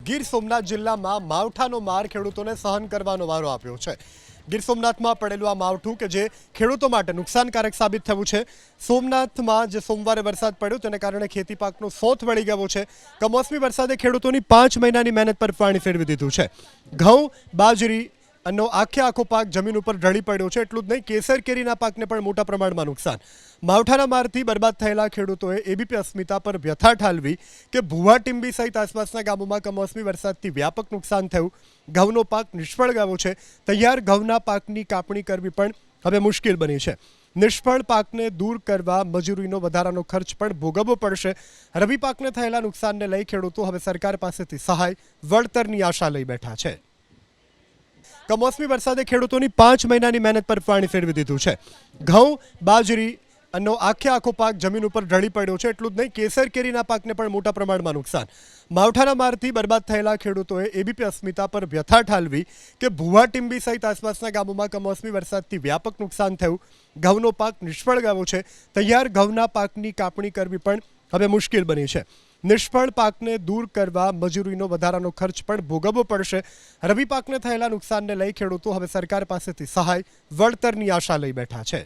ગીર સોમનાથ જિલ્લામાં માવઠાનો માર ખેડૂતોને સહન કરવાનો વારો આપ્યો છે। ગીર સોમનાથમાં પડેલું આ માવઠું કે જે ખેડૂતો માટે નુકસાનકારક સાબિત થયું છે। સોમનાથમાં જે સોમવારે વરસાદ પડ્યો તેને કારણે ખેતી પાકનો સોથ વળી ગયો છે। કમોસમી વરસાદે ખેડૂતોની 5 મહિનાની મહેનત પર પાણી ફેરવી દીધું છે। ઘઉં, બાજરી અને આખો પાક જમીન ઉપર ઢળી પડ્યો છે। એટલું જ નહીં, કેસર કેરીના પાકને પણ મોટા પ્રમાણમાં નુકસાન। માવઠાના મારથી બરબાદ થયેલા ખેડૂતોએ એબીપી અસ્મિતા પર વ્યથા ઠાલવી કે ભુવા ટીંબી સહિત આસપાસના ગામોમાં કમોસમી વરસાદથી વ્યાપક નુકસાન થયું। ઘઉંનો પાક નિષ્ફળ ગયો છે। તૈયાર ઘઉંના પાકની કાપણી કરવી પણ હવે મુશ્કેલ બની છે। નિષ્ફળ પાકને દૂર કરવા મજૂરીનો વધારાનો ખર્ચ પણ ભોગવવો પડશે। રવિ પાકને થયેલા નુકસાનને લઈ ખેડૂતો હવે સરકાર પાસેથી સહાય, વળતરની આશા લઈ બેઠા છે। કમોસમી વરસાદે ખેડૂતોની 5 મહિનાની મહેનત પર પાણી ફેરવી દીધું છે। ઘઉં, બાજરી અને આખો પાક જમીન ઉપર ઢળી પડ્યો છે। એટલું જ નહીં, કેસર કેરીના પાકને પણ મોટા પ્રમાણમાં નુકસાન। માવઠાના મારથી બરબાદ થયેલા ખેડૂતોએ એબીપી અસ્મિતા પર વ્યથા ઠાલવી કે ભુવા ટીંબી સહિત આસપાસના ગામોમાં કમોસમી વરસાદથી વ્યાપક નુકસાન થયું। ઘઉંનો પાક નિષ્ફળ ગયો છે। તૈયાર ઘઉંના પાકની કાપણી કરવી પણ હવે મુશ્કેલ બની છે। નિષ્ફળ પાકને દૂર કરવા મજૂરીનો વધારાનો ખર્ચ પણ ભોગવવો પડશે। રવિ પાકને થયેલા નુકસાનને લઈ ખેડૂતો હવે સરકાર પાસેથી સહાય, વળતરની આશા લઈ બેઠા છે।